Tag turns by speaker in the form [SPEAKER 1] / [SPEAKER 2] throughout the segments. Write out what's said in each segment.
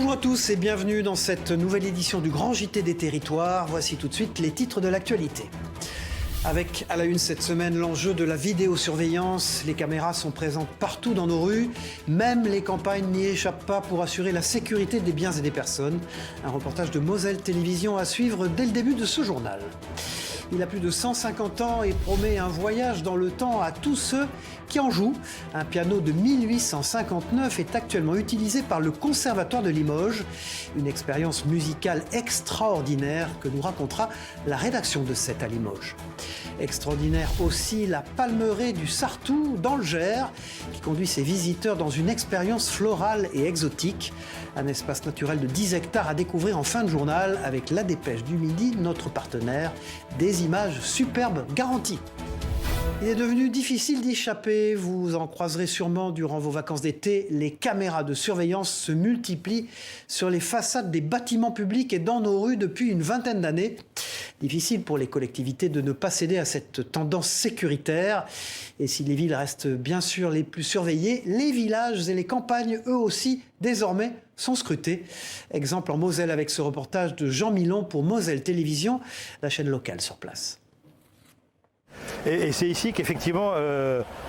[SPEAKER 1] Bonjour à tous et bienvenue dans cette nouvelle édition du Grand JT des Territoires. Voici tout de suite les titres de l'actualité. Avec à la une cette semaine l'enjeu de la vidéosurveillance. Les caméras sont présentes partout dans nos rues. Même les campagnes n'y échappent pas pour assurer la sécurité des biens et des personnes. Un reportage de Moselle Télévision à suivre dès le début de ce journal. Il a plus de 150 ans et promet un voyage dans le temps à tous ceux qui en jouent. Un piano de 1859 est actuellement utilisé par le Conservatoire de Limoges. Une expérience musicale extraordinaire que nous racontera la rédaction de 7 à Limoges. Extraordinaire aussi la palmeraie du Sartou dans le Gers qui conduit ses visiteurs dans une expérience florale et exotique. Un espace naturel de 10 hectares à découvrir en fin de journal avec La Dépêche du Midi, notre partenaire. Des images superbes garanties. Il est devenu difficile d'y échapper. Vous en croiserez sûrement durant vos vacances d'été. Les caméras de surveillance se multiplient sur les façades des bâtiments publics et dans nos rues depuis une vingtaine d'années. Difficile pour les collectivités de ne pas céder à cette tendance sécuritaire. Et si les villes restent bien sûr les plus surveillées, les villages et les campagnes, eux aussi, désormais, sont scrutés. Exemple en Moselle avec ce reportage de Jean Milon pour Moselle Télévision, la chaîne locale sur place.
[SPEAKER 2] Et c'est ici qu'effectivement,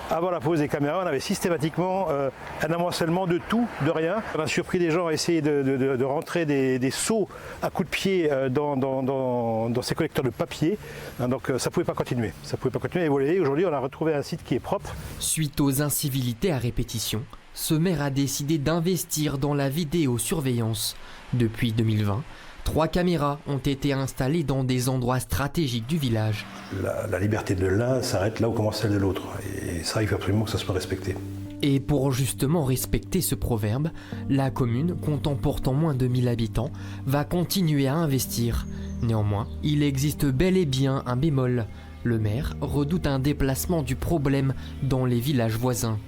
[SPEAKER 2] avant la pose des caméras, on avait systématiquement un amoncellement de tout, de rien. On a surpris des gens à essayer de rentrer des seaux à coups de pied dans ces collecteurs de papier. Donc ça ne pouvait pas continuer. Ça pouvait pas continuer. Et vous voyez, aujourd'hui, on a retrouvé un site qui est propre.
[SPEAKER 3] Suite aux incivilités à répétition, ce maire a décidé d'investir dans la vidéosurveillance. Depuis 2020, 3 caméras ont été installées dans des endroits stratégiques du village.
[SPEAKER 2] La liberté de l'un s'arrête là où commence celle de l'autre. Et ça, il faut absolument que ça soit respecté.
[SPEAKER 3] Et pour justement respecter ce proverbe, la commune, comptant pourtant moins de 1000 habitants, va continuer à investir. Néanmoins, il existe bel et bien un bémol. Le maire redoute un déplacement du problème dans les villages voisins.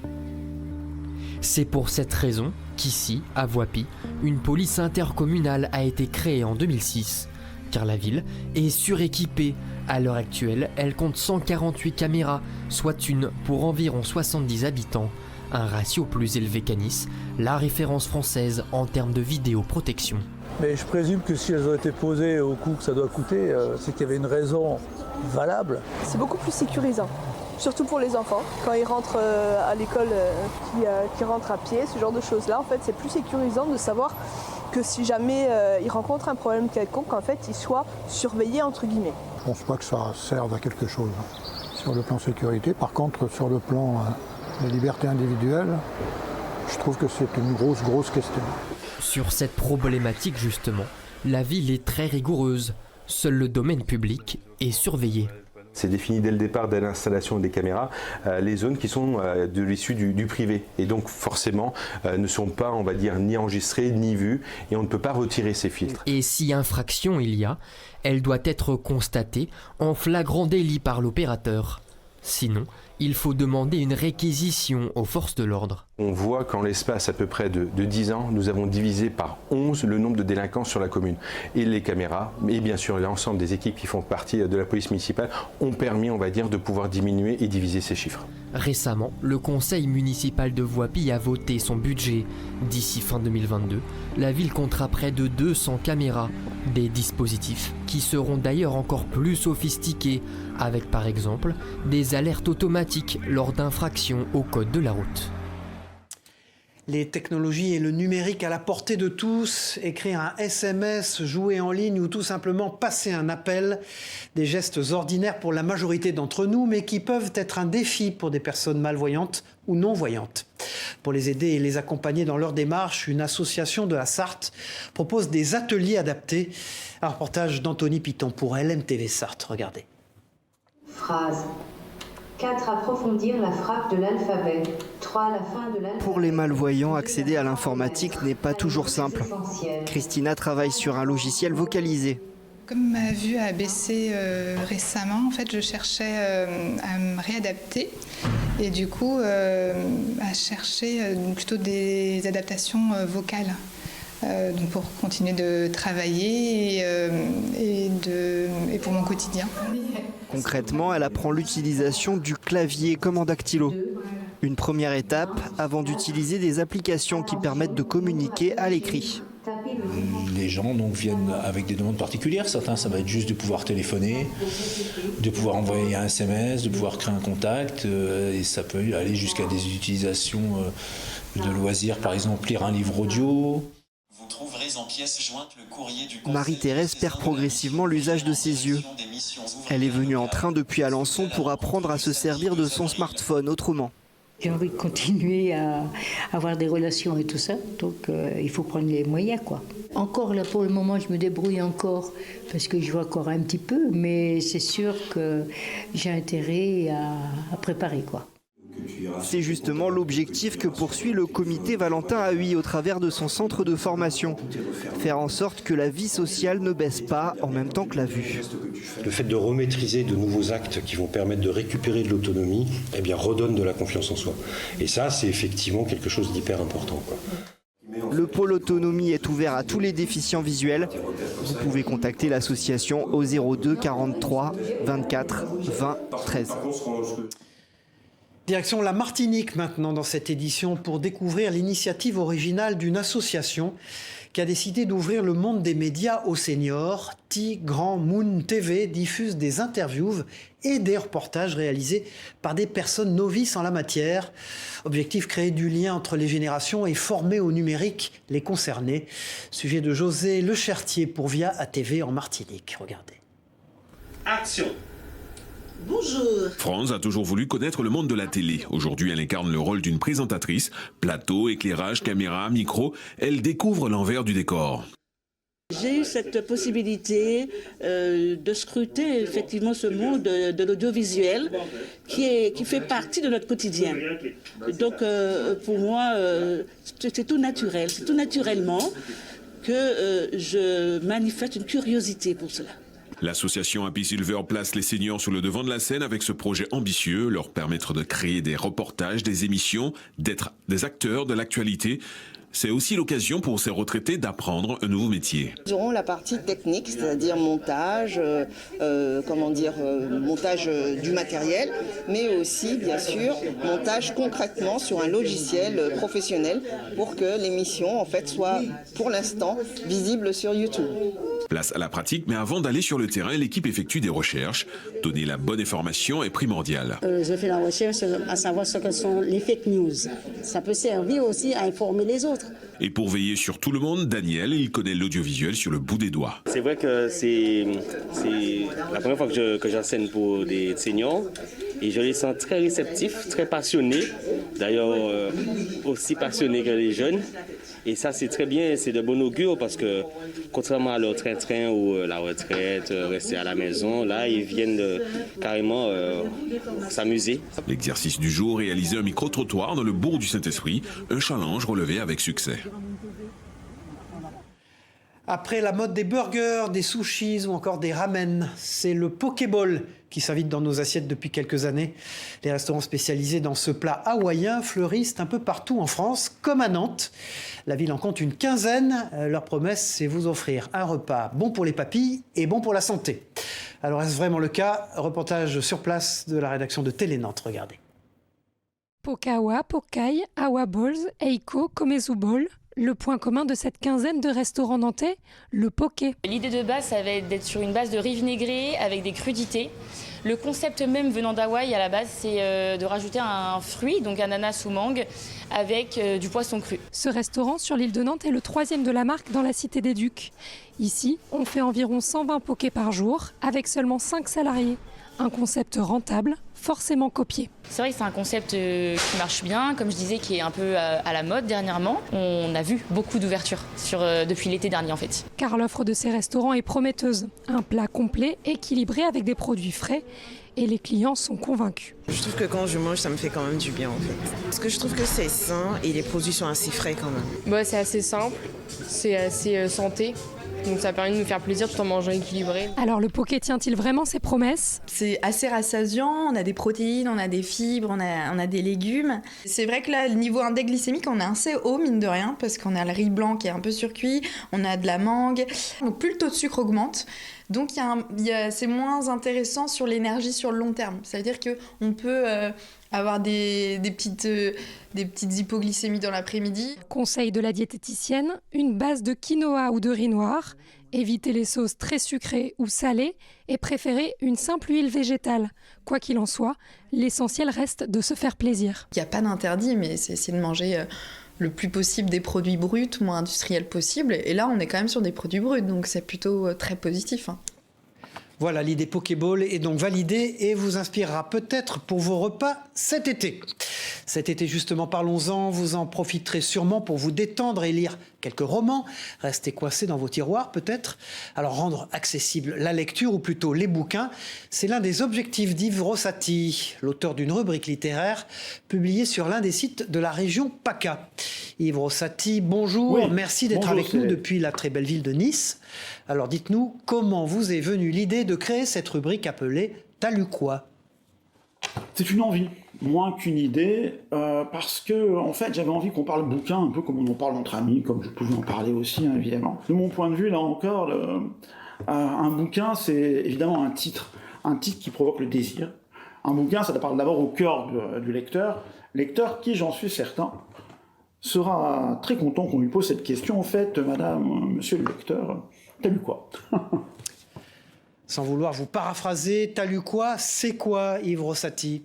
[SPEAKER 3] C'est pour cette raison qu'ici, à Voipy, une police intercommunale a été créée en 2006. Car la ville est suréquipée. À l'heure actuelle, elle compte 148 caméras, soit une pour environ 70 habitants. Un ratio plus élevé qu'à Nice, la référence française en termes de vidéoprotection.
[SPEAKER 4] Mais je présume que si elles ont été posées au coût que ça doit coûter, c'est qu'il y avait une raison valable.
[SPEAKER 5] C'est beaucoup plus sécurisant. Surtout pour les enfants, quand ils rentrent à l'école, qui rentrent à pied, ce genre de choses-là, en fait, c'est plus sécurisant de savoir que si jamais ils rencontrent un problème quelconque, en fait, ils soient surveillés entre guillemets.
[SPEAKER 6] Je ne pense pas que ça serve à quelque chose sur le plan sécurité. Par contre, sur le plan des libertés individuelles, je trouve que c'est une grosse question.
[SPEAKER 3] Sur cette problématique justement, la ville est très rigoureuse. Seul le domaine public est surveillé.
[SPEAKER 7] C'est défini dès le départ, dès l'installation des caméras, les zones qui sont de l'issue du privé. Et donc forcément ne sont pas, on va dire, ni enregistrées, ni vues. Et on ne peut pas retirer ces filtres.
[SPEAKER 3] Et si infraction il y a, elle doit être constatée en flagrant délit par l'opérateur. Sinon, il faut demander une réquisition aux forces de l'ordre.
[SPEAKER 7] On voit qu'en l'espace à peu près de 10 ans, nous avons divisé par 11 le nombre de délinquants sur la commune. Et les caméras, et bien sûr l'ensemble des équipes qui font partie de la police municipale, ont permis, on va dire, de pouvoir diminuer et diviser ces chiffres.
[SPEAKER 3] Récemment, le conseil municipal de Voipy a voté son budget. D'ici fin 2022, la ville comptera près de 200 caméras. Des dispositifs qui seront d'ailleurs encore plus sophistiqués, avec par exemple des alertes automatiques lors d'infractions au code de la route.
[SPEAKER 1] Les technologies et le numérique à la portée de tous, écrire un SMS, jouer en ligne ou tout simplement passer un appel, des gestes ordinaires pour la majorité d'entre nous, mais qui peuvent être un défi pour des personnes malvoyantes ou non-voyantes. Pour les aider et les accompagner dans leur démarche, une association de la Sarthe propose des ateliers adaptés. Un reportage d'Anthony Piton pour LMTV Sarthe, regardez.
[SPEAKER 8] Phrase. 4. Approfondir la frappe de l'alphabet. 3. La fin de l'alphabet.
[SPEAKER 9] Pour les malvoyants, accéder à l'informatique n'est pas toujours simple. Christina travaille sur un logiciel vocalisé.
[SPEAKER 10] Comme ma vue a baissé récemment, en fait, je cherchais à me réadapter et du coup à chercher plutôt des adaptations vocales. Donc pour continuer de travailler et pour mon quotidien.
[SPEAKER 9] Concrètement, elle apprend l'utilisation du clavier comme en dactylo. Une première étape avant d'utiliser des applications qui permettent de communiquer à l'écrit.
[SPEAKER 11] Les gens donc viennent avec des demandes particulières. Certains, ça va être juste de pouvoir téléphoner, de pouvoir envoyer un SMS, de pouvoir créer un contact. Et ça peut aller jusqu'à des utilisations de loisirs, par exemple lire un livre audio.
[SPEAKER 12] Vous trouverez en pièces jointes le courrier du
[SPEAKER 9] Marie-Thérèse perd progressivement l'usage de ses yeux. Elle est venue en train depuis Alençon pour apprendre à se servir de son smartphone autrement.
[SPEAKER 13] J'ai envie de continuer à avoir des relations et tout ça, donc il faut prendre les moyens, quoi. Encore là pour le moment, je me débrouille encore parce que je vois encore un petit peu, mais c'est sûr que j'ai intérêt à préparer, quoi.
[SPEAKER 9] C'est justement l'objectif que poursuit le comité Valentin à Huy au travers de son centre de formation. Faire en sorte que la vie sociale ne baisse pas en même temps que la vue.
[SPEAKER 14] Le fait de remaîtriser de nouveaux actes qui vont permettre de récupérer de l'autonomie, redonne de la confiance en soi. Et ça, c'est effectivement quelque chose d'hyper important, quoi.
[SPEAKER 9] Le pôle autonomie est ouvert à tous les déficients visuels. Vous pouvez contacter l'association au 02 43 24 20 13.
[SPEAKER 1] Direction la Martinique maintenant dans cette édition pour découvrir l'initiative originale d'une association qui a décidé d'ouvrir le monde des médias aux seniors. Grand Moon TV diffuse des interviews et des reportages réalisés par des personnes novices en la matière. Objectif, créer du lien entre les générations et former au numérique les concernés. Sujet de José Lechertier pour Via ATV en Martinique. Regardez.
[SPEAKER 15] Action.
[SPEAKER 16] Bonjour.
[SPEAKER 15] France a toujours voulu connaître le monde de la télé. Aujourd'hui, elle incarne le rôle d'une présentatrice. Plateau, éclairage, caméra, micro, elle découvre l'envers du décor.
[SPEAKER 16] J'ai eu cette possibilité de scruter effectivement ce monde de l'audiovisuel qui fait partie de notre quotidien. Donc pour moi, c'est tout naturel, c'est tout naturellement que je manifeste une curiosité pour cela.
[SPEAKER 15] L'association Happy Silver place les seniors sur le devant de la scène avec ce projet ambitieux, leur permettre de créer des reportages, des émissions, d'être des acteurs de l'actualité. C'est aussi l'occasion pour ces retraités d'apprendre un nouveau métier.
[SPEAKER 17] Nous aurons la partie technique, c'est-à-dire montage, montage du matériel, mais aussi, bien sûr, montage concrètement sur un logiciel professionnel pour que l'émission, en fait, soit, pour l'instant, visible sur YouTube.
[SPEAKER 15] Place à la pratique, mais avant d'aller sur le terrain, l'équipe effectue des recherches. Donner la bonne information est primordial.
[SPEAKER 18] Je fais la recherche à savoir ce que sont les fake news. Ça peut servir aussi à informer les autres.
[SPEAKER 15] Et pour veiller sur tout le monde, Daniel, il connaît l'audiovisuel sur le bout des doigts.
[SPEAKER 19] C'est vrai que c'est la première fois que j'enseigne pour des seniors et je les sens très réceptifs, très passionnés, d'ailleurs aussi passionnés que les jeunes. Et ça, c'est très bien, c'est de bon augure parce que contrairement à leur train-train ou la retraite, rester à la maison, là, ils viennent carrément s'amuser.
[SPEAKER 15] L'exercice du jour, réaliser un micro-trottoir dans le bourg du Saint-Esprit, un challenge relevé avec succès.
[SPEAKER 1] Après la mode des burgers, des sushis ou encore des ramen, c'est le Pokéball qui s'invite dans nos assiettes depuis quelques années. Les restaurants spécialisés dans ce plat hawaïen fleurissent un peu partout en France, comme à Nantes. La ville en compte une quinzaine. Leur promesse, c'est vous offrir un repas bon pour les papilles et bon pour la santé. Alors est-ce vraiment le cas? Reportage sur place de la rédaction de Télé Nantes, regardez.
[SPEAKER 20] Pokawa, Pokai, Awa Balls, Eiko, Komezu Ball. Le point commun de cette quinzaine de restaurants nantais, le poké.
[SPEAKER 21] L'idée de base, ça va être d'être sur une base de riz vinaigré avec des crudités. Le concept même venant d'Hawaï à la base, c'est de rajouter un fruit, donc ananas ou mangue, avec du poisson cru.
[SPEAKER 20] Ce restaurant sur l'île de Nantes est le 3e de la marque dans la Cité des Ducs. Ici, on fait environ 120 pokés par jour, avec seulement 5 salariés. Un concept rentable, forcément copié.
[SPEAKER 21] C'est vrai que c'est un concept qui marche bien, comme je disais, qui est un peu à la mode dernièrement. On a vu beaucoup d'ouvertures depuis l'été dernier en fait.
[SPEAKER 20] Car l'offre de ces restaurants est prometteuse. Un plat complet, équilibré avec des produits frais. Et les clients sont convaincus.
[SPEAKER 22] Je trouve que quand je mange, ça me fait quand même du bien en fait. Parce que je trouve que c'est sain et les produits sont assez frais quand même.
[SPEAKER 23] C'est assez simple, c'est assez santé. Donc ça permet de nous faire plaisir tout en mangeant équilibré.
[SPEAKER 20] Alors le poké tient-il vraiment ses promesses?
[SPEAKER 24] C'est assez rassasiant, on a des protéines, on a des fibres, on a des légumes. C'est vrai que là, le niveau index glycémique, on est assez haut mine de rien, parce qu'on a le riz blanc qui est un peu surcuit, on a de la mangue. Donc plus le taux de sucre augmente, Donc c'est moins intéressant sur l'énergie sur le long terme. C'est-à-dire qu'on peut avoir des petites hypoglycémies dans l'après-midi.
[SPEAKER 20] Conseil de la diététicienne, une base de quinoa ou de riz noir, évitez les sauces très sucrées ou salées et préférez une simple huile végétale. Quoi qu'il en soit, l'essentiel reste de se faire plaisir.
[SPEAKER 24] Il n'y a pas d'interdit, mais c'est essayer de manger le plus possible des produits bruts, moins industriels possible. Et là, on est quand même sur des produits bruts, donc c'est plutôt très positif.
[SPEAKER 1] Voilà, l'idée Pokéball est donc validée et vous inspirera peut-être pour vos repas cet été. Cet été, justement, parlons-en, vous en profiterez sûrement pour vous détendre et lire quelques romans, rester coincés dans vos tiroirs peut-être. Alors rendre accessible la lecture, ou plutôt les bouquins, c'est l'un des objectifs d'Yves Rossati, l'auteur d'une rubrique littéraire publiée sur l'un des sites de la région PACA. Yves Rossati, bonjour, oui, merci d'être avec nous depuis la très belle ville de Nice. Alors dites-nous, comment vous est venue l'idée de créer cette rubrique appelée « T'as lu quoi » ?
[SPEAKER 2] C'est une envie, moins qu'une idée, parce que en fait j'avais envie qu'on parle bouquin un peu comme on en parle entre amis, comme je pouvais en parler aussi, hein, évidemment. De mon point de vue, là encore, un bouquin c'est évidemment un titre qui provoque le désir. Un bouquin, ça parle d'abord au cœur du lecteur qui, j'en suis certain, sera très content qu'on lui pose cette question. En fait, madame, monsieur le lecteur, t'as lu quoi ?
[SPEAKER 1] Sans vouloir vous paraphraser, t'as lu quoi ? C'est quoi, Yves Rossati ?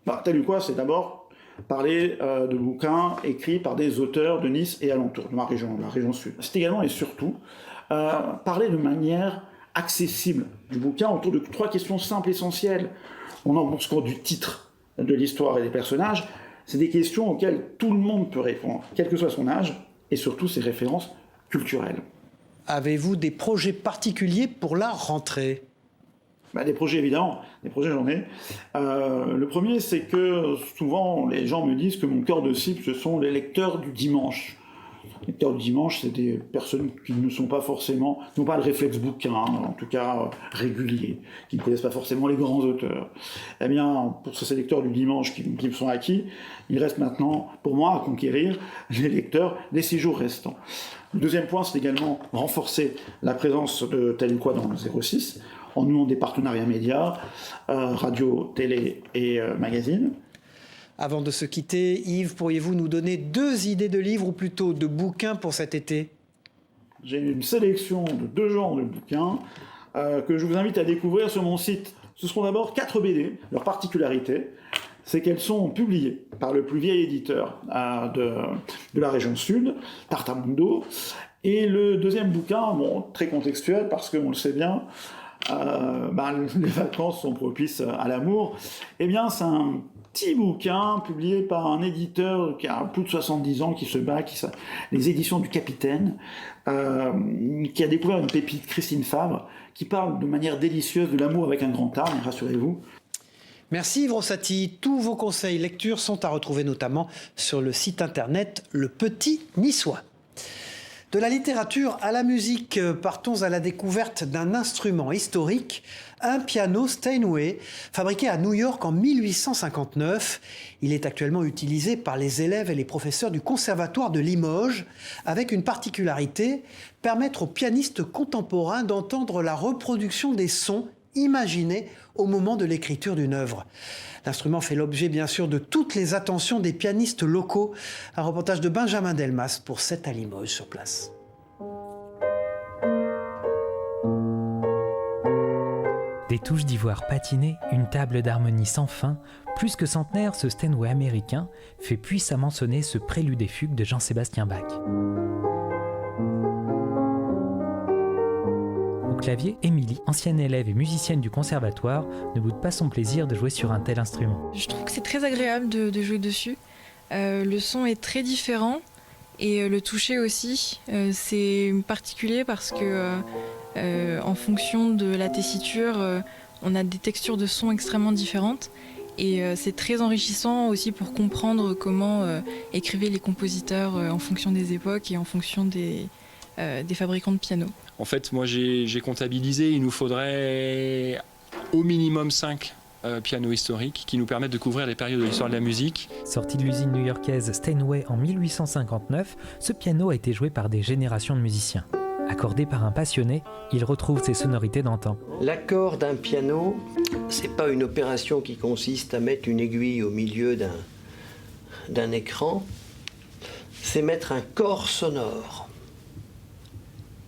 [SPEAKER 2] T'as lu quoi ? C'est d'abord parler de bouquins écrits par des auteurs de Nice et alentour, de la région sud. C'est également et surtout parler de manière accessible du bouquin autour de 3 questions simples, essentielles. On en score du titre, de l'histoire et des personnages. C'est des questions auxquelles tout le monde peut répondre, quel que soit son âge, et surtout ses références culturelles.
[SPEAKER 1] Avez-vous des projets particuliers pour la rentrée ?
[SPEAKER 2] Des projets, évidemment. Des projets, j'en ai. Le premier, c'est que souvent, les gens me disent que mon cœur de cible, ce sont les lecteurs du dimanche. Les lecteurs du dimanche, c'est des personnes qui ne sont pas forcément, n'ont pas le réflexe bouquin, en tout cas régulier, qui ne connaissent pas forcément les grands auteurs. Eh bien, pour ces lecteurs du dimanche qui me sont acquis, il reste maintenant, pour moi, à conquérir les lecteurs des 6 jours restants. Le deuxième point, c'est également renforcer la présence de T'as lu quoi dans le 06, en nouant des partenariats médias, radio, télé et magazine.
[SPEAKER 1] Avant de se quitter, Yves, pourriez-vous nous donner 2 idées de livres, ou plutôt de bouquins pour cet été ?
[SPEAKER 2] J'ai une sélection de 2 genres de bouquins que je vous invite à découvrir sur mon site. Ce seront d'abord 4 BD. Leur particularité, c'est qu'elles sont publiées par le plus vieil éditeur de la région sud, Tartamundo. Et le deuxième bouquin, très contextuel, parce qu'on le sait bien, les vacances sont propices à l'amour. Eh bien, c'est un petit bouquin publié par un éditeur qui a plus de 70 ans, qui se bat, les éditions du Capitaine, qui a découvert une pépite, Christine Fabre, qui parle de manière délicieuse de l'amour avec un grand A, mais rassurez-vous.
[SPEAKER 1] Merci Yves Rossati. Tous vos conseils lecture sont à retrouver notamment sur le site internet Le Petit Niçois. De la littérature à la musique, partons à la découverte d'un instrument historique, un piano Steinway, fabriqué à New York en 1859. Il est actuellement utilisé par les élèves et les professeurs du Conservatoire de Limoges, avec une particularité, permettre aux pianistes contemporains d'entendre la reproduction des sons imaginés au moment de l'écriture d'une œuvre. L'instrument fait l'objet bien sûr de toutes les attentions des pianistes locaux. Un reportage de Benjamin Delmas pour 7 à Limoges sur place.
[SPEAKER 4] Des touches d'ivoire patinées, une table d'harmonie sans fin, plus que centenaire, ce Steinway américain fait puissamment sonner ce prélude et fugue de Jean-Sébastien Bach. Au clavier, Émilie, ancienne élève et musicienne du conservatoire, ne boude pas son plaisir de jouer sur un tel instrument.
[SPEAKER 24] Je trouve que c'est très agréable de jouer dessus. Le son est très différent et le toucher aussi. C'est particulier parce que en fonction de la tessiture, on a des textures de son extrêmement différentes. Et c'est très enrichissant aussi pour comprendre comment écrivaient les compositeurs en fonction des époques et en fonction des fabricants de piano.
[SPEAKER 5] En fait, moi j'ai comptabilisé, il nous faudrait au minimum 5 pianos historiques qui nous permettent de couvrir les périodes de l'histoire de la musique.
[SPEAKER 4] Sorti de l'usine new-yorkaise Steinway en 1859, ce piano a été joué par des générations de musiciens. Accordé par un passionné, il retrouve ses sonorités d'antan.
[SPEAKER 3] L'accord d'un piano, c'est pas une opération qui consiste à mettre une aiguille au milieu d'un écran, c'est mettre un corps sonore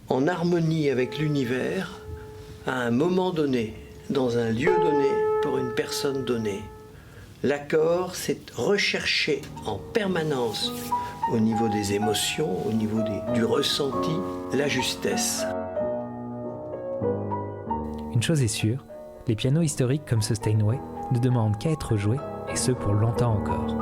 [SPEAKER 3] en harmonie avec l'univers à un moment donné, dans un lieu donné, pour une personne donnée. L'accord, c'est rechercher en permanence, au niveau des émotions, au niveau du ressenti, la justesse.
[SPEAKER 4] Une chose est sûre, les pianos historiques comme ce Steinway ne demandent qu'à être joués, et ce pour longtemps encore.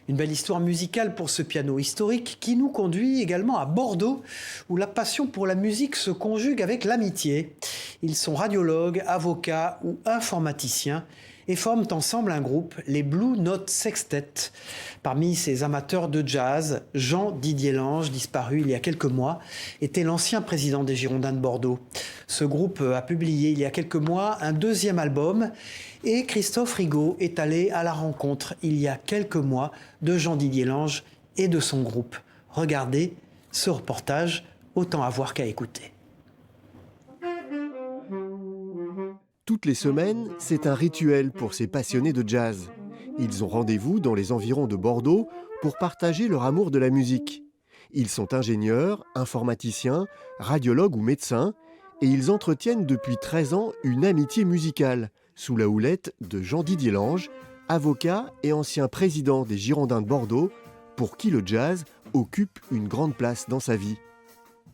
[SPEAKER 1] Une belle histoire musicale pour ce piano historique qui nous conduit également à Bordeaux, où la passion pour la musique se conjugue avec l'amitié. Ils sont radiologues, avocats ou informaticiens et forment ensemble un groupe, les Blue Note Sextet. Parmi ces amateurs de jazz, Jean-Didier Lange, disparu il y a quelques mois, était l'ancien président des Girondins de Bordeaux. Ce groupe a publié il y a quelques mois un deuxième album et Christophe Rigaud est allé à la rencontre il y a quelques mois de Jean-Didier Lange et de son groupe. Regardez ce reportage, autant à voir qu'à écouter.
[SPEAKER 6] Toutes les semaines, c'est un rituel pour ces passionnés de jazz. Ils ont rendez-vous dans les environs de Bordeaux pour partager leur amour de la musique. Ils sont ingénieurs, informaticiens, radiologues ou médecins, et ils entretiennent depuis 13 ans une amitié musicale, sous la houlette de Jean-Didier Lange, avocat et ancien président des Girondins de Bordeaux, pour qui le jazz occupe une grande place dans sa vie.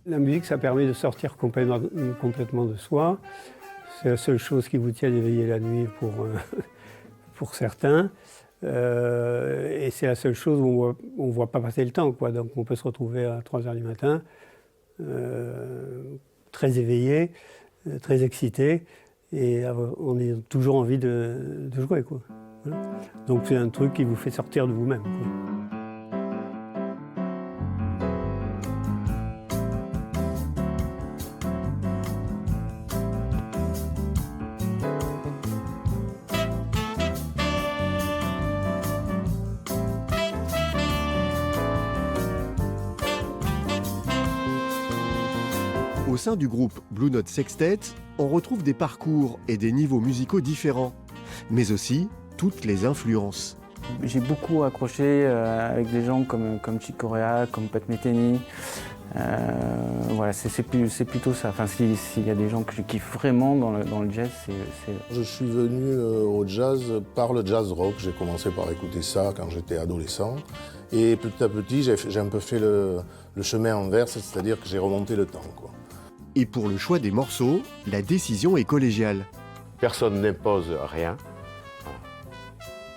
[SPEAKER 7] La musique, ça permet de sortir complètement de soi. C'est la seule chose qui vous tient éveillé la nuit pour certains. Et c'est la seule chose où on ne voit pas passer le temps, quoi. Donc on peut se retrouver à 3h du matin, très éveillé, très excité, et on a toujours envie de jouer, quoi. Donc c'est un truc qui vous fait sortir de vous-même, quoi.
[SPEAKER 6] Au sein du groupe Blue Note Sextet, on retrouve des parcours et des niveaux musicaux différents, mais aussi toutes les influences.
[SPEAKER 8] J'ai beaucoup accroché avec des gens comme Chick Corea, comme Pat Metheny. Voilà, c'est plutôt ça. Enfin, s'il y a des gens que je kiffe vraiment dans le jazz, c'est...
[SPEAKER 25] Je suis venu au jazz par le jazz rock. J'ai commencé par écouter ça quand j'étais adolescent. Et petit à petit, j'ai un peu fait le chemin inverse, c'est-à-dire que j'ai remonté le temps, quoi.
[SPEAKER 6] Et pour le choix des morceaux, la décision est collégiale.
[SPEAKER 26] Personne n'impose rien.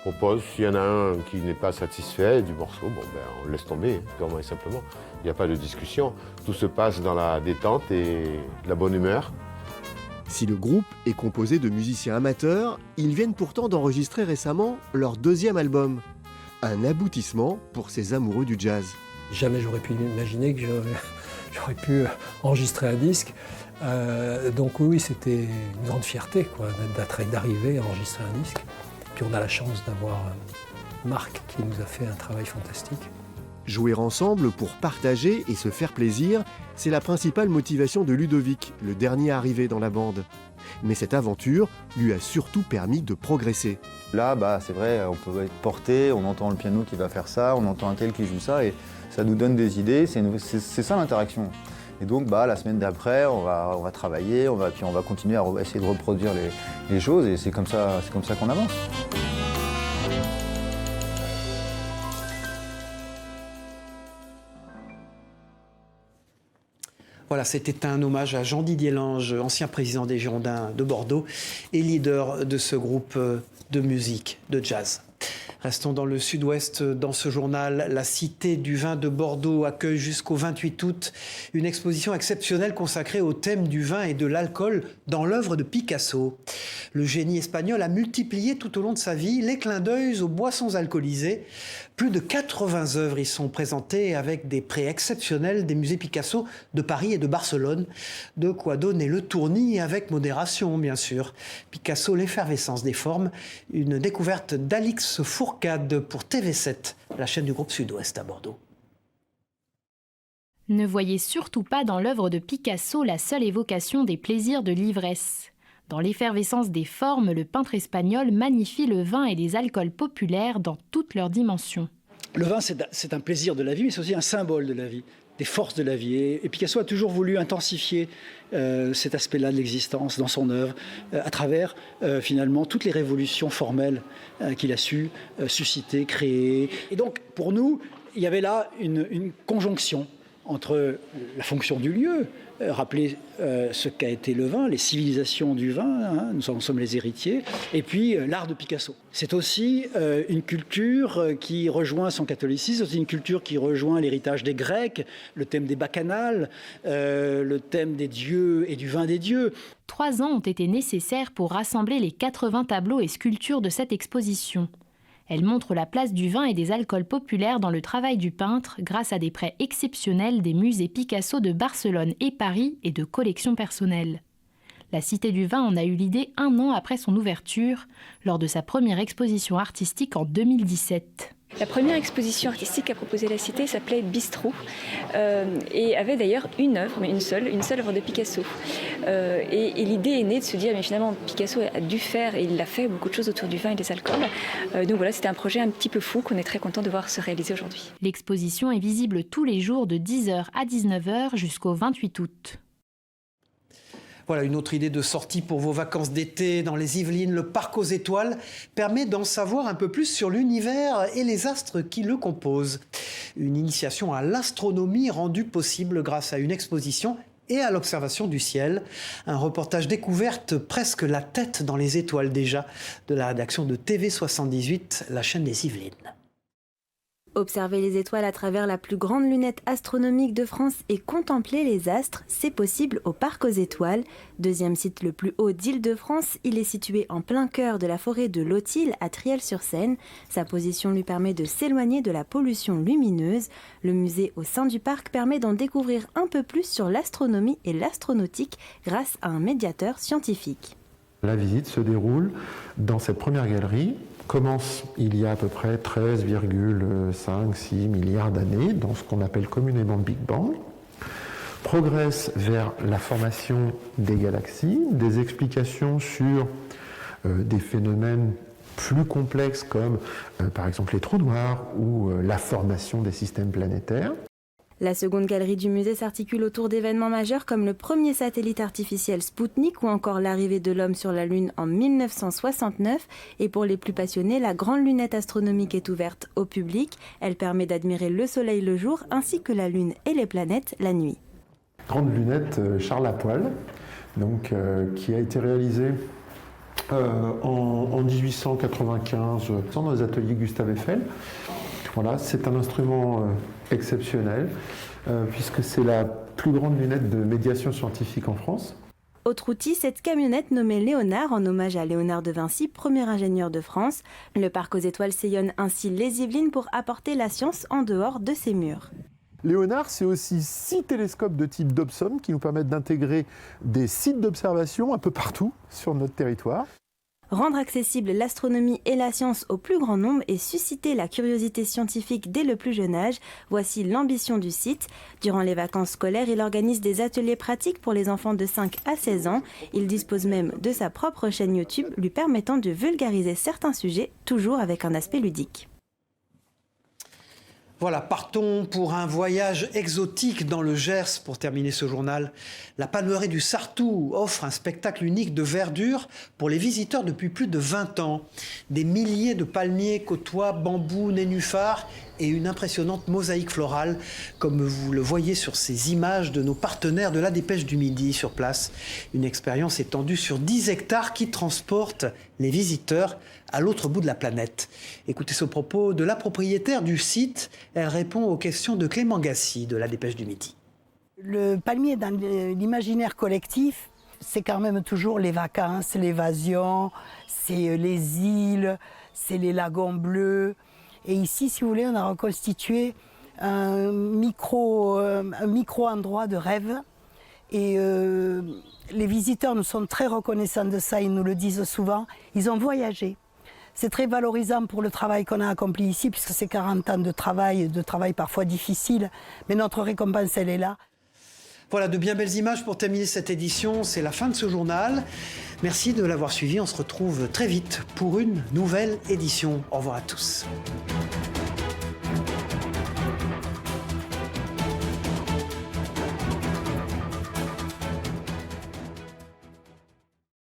[SPEAKER 26] On propose, s'il y en a un qui n'est pas satisfait du morceau, on laisse tomber, purement et simplement. Il n'y a pas de discussion. Tout se passe dans la détente et la bonne humeur.
[SPEAKER 6] Si le groupe est composé de musiciens amateurs, ils viennent pourtant d'enregistrer récemment leur deuxième album. Un aboutissement pour ces amoureux du jazz.
[SPEAKER 27] Jamais j'aurais pu imaginer que j'aurais pu enregistrer un disque. Donc oui, c'était une grande fierté, quoi, d'arriver à enregistrer un disque. Puis on a la chance d'avoir Marc qui nous a fait un travail fantastique.
[SPEAKER 6] Jouer ensemble pour partager et se faire plaisir, c'est la principale motivation de Ludovic, le dernier arrivé dans la bande. Mais cette aventure lui a surtout permis de progresser.
[SPEAKER 28] Là, c'est vrai, on peut être porté, on entend le piano qui va faire ça, on entend un tel qui joue ça, et ça nous donne des idées, c'est ça l'interaction. Et donc la semaine d'après, on va travailler, puis on va continuer à essayer de reproduire les choses, et c'est comme ça qu'on avance.
[SPEAKER 1] Voilà, c'était un hommage à Jean-Didier Lange, ancien président des Girondins de Bordeaux et leader de ce groupe de musique, de jazz. Restons dans le sud-ouest. Dans ce journal, la Cité du vin de Bordeaux accueille jusqu'au 28 août une exposition exceptionnelle consacrée au thème du vin et de l'alcool dans l'œuvre de Picasso. Le génie espagnol a multiplié tout au long de sa vie les clins d'œil aux boissons alcoolisées. Plus de 80 œuvres y sont présentées avec des prix exceptionnels des musées Picasso de Paris et de Barcelone. De quoi donner le tournis avec modération, bien sûr. Picasso, l'effervescence des formes, une découverte d'Alix Fourcade pour TV7, la chaîne du groupe Sud-Ouest à Bordeaux.
[SPEAKER 9] Ne voyez surtout pas dans l'œuvre de Picasso la seule évocation des plaisirs de l'ivresse. Dans l'effervescence des formes, le peintre espagnol magnifie le vin et les alcools populaires dans toutes leurs dimensions.
[SPEAKER 10] Le vin, c'est un plaisir de la vie, mais c'est aussi un symbole de la vie, des forces de la vie. Et Picasso a toujours voulu intensifier cet aspect-là de l'existence dans son œuvre, à travers finalement toutes les révolutions formelles qu'il a su susciter, créer. Et donc, pour nous, il y avait là une conjonction entre la fonction du lieu, rappeler ce qu'a été le vin, les civilisations du vin, hein, nous en sommes les héritiers, et puis l'art de Picasso. C'est aussi une culture qui rejoint son catholicisme, c'est une culture qui rejoint l'héritage des Grecs, le thème des bacchanales, le thème des dieux et du vin des dieux.
[SPEAKER 9] 3 ans ont été nécessaires pour rassembler les 80 tableaux et sculptures de cette exposition. Elle montre la place du vin et des alcools populaires dans le travail du peintre grâce à des prêts exceptionnels des musées Picasso de Barcelone et Paris et de collections personnelles. La Cité du Vin en a eu l'idée 1 an après son ouverture, lors de sa première exposition artistique en 2017.
[SPEAKER 11] La première exposition artistique qu'a proposée la Cité s'appelait Bistrot et avait d'ailleurs une œuvre, mais une seule œuvre de Picasso. Et l'idée est née de se dire, mais finalement Picasso a dû faire, et il a fait beaucoup de choses autour du vin et des alcools. Donc voilà, c'était un projet un petit peu fou qu'on est très content de voir se réaliser aujourd'hui.
[SPEAKER 9] L'exposition est visible tous les jours de 10h à 19h jusqu'au 28 août.
[SPEAKER 1] Voilà une autre idée de sortie pour vos vacances d'été dans les Yvelines. Le Parc aux Étoiles permet d'en savoir un peu plus sur l'univers et les astres qui le composent. Une initiation à l'astronomie rendue possible grâce à une exposition et à l'observation du ciel. Un reportage découverte presque la tête dans les étoiles déjà de la rédaction de TV78, la chaîne des Yvelines.
[SPEAKER 12] Observer les étoiles à travers la plus grande lunette astronomique de France et contempler les astres, c'est possible au Parc aux Étoiles. 2e site le plus haut d'Île-de-France, il est situé en plein cœur de la forêt de Lautil à Triel-sur-Seine. Sa position lui permet de s'éloigner de la pollution lumineuse. Le musée au sein du parc permet d'en découvrir un peu plus sur l'astronomie et l'astronautique grâce à un médiateur scientifique.
[SPEAKER 13] La visite se déroule dans cette première galerie. Commence il y a à peu près 13,5-6 milliards d'années dans ce qu'on appelle communément le Big Bang, progresse vers la formation des galaxies, des explications sur des phénomènes plus complexes comme par exemple les trous noirs ou la formation des systèmes planétaires.
[SPEAKER 12] La seconde galerie du musée s'articule autour d'événements majeurs comme le premier satellite artificiel Spoutnik ou encore l'arrivée de l'homme sur la Lune en 1969. Et pour les plus passionnés, la grande lunette astronomique est ouverte au public. Elle permet d'admirer le Soleil le jour ainsi que la Lune et les planètes la nuit.
[SPEAKER 13] Grande lunette Charles Lapoille, donc, qui a été réalisée en 1895 dans les ateliers Gustave Eiffel. Voilà, c'est un instrument exceptionnel puisque c'est la plus grande lunette de médiation scientifique en France.
[SPEAKER 12] Autre outil, cette camionnette nommée Léonard en hommage à Léonard de Vinci, premier ingénieur de France. Le Parc aux Étoiles sillonne ainsi les Yvelines pour apporter la science en dehors de ses murs.
[SPEAKER 13] Léonard, c'est aussi 6 télescopes de type Dobson qui nous permettent d'intégrer des sites d'observation un peu partout sur notre territoire.
[SPEAKER 12] Rendre accessible l'astronomie et la science au plus grand nombre et susciter la curiosité scientifique dès le plus jeune âge, voici l'ambition du site. Durant les vacances scolaires, il organise des ateliers pratiques pour les enfants de 5 à 16 ans. Il dispose même de sa propre chaîne YouTube lui permettant de vulgariser certains sujets, toujours avec un aspect ludique.
[SPEAKER 1] Voilà, partons pour un voyage exotique dans le Gers pour terminer ce journal. La palmeraie du Sartou offre un spectacle unique de verdure pour les visiteurs depuis plus de 20 ans. Des milliers de palmiers côtoient bambous, nénuphars et une impressionnante mosaïque florale, comme vous le voyez sur ces images de nos partenaires de la Dépêche du Midi sur place. Une expérience étendue sur 10 hectares qui transporte les visiteurs à l'autre bout de la planète. Écoutez ce propos de la propriétaire du site. Elle répond aux questions de Clément Gassi de la Dépêche du Midi.
[SPEAKER 14] Le palmier dans l'imaginaire collectif, c'est quand même toujours les vacances, l'évasion, c'est les îles, c'est les lagons bleus. Et ici, si vous voulez, on a reconstitué un micro-endroit de rêve. Et les visiteurs nous sont très reconnaissants de ça, ils nous le disent souvent. Ils ont voyagé. C'est très valorisant pour le travail qu'on a accompli ici, puisque c'est 40 ans de travail parfois difficile, mais notre récompense, elle est là.
[SPEAKER 1] Voilà, de bien belles images pour terminer cette édition. C'est la fin de ce journal. Merci de l'avoir suivi. On se retrouve très vite pour une nouvelle édition. Au revoir à tous.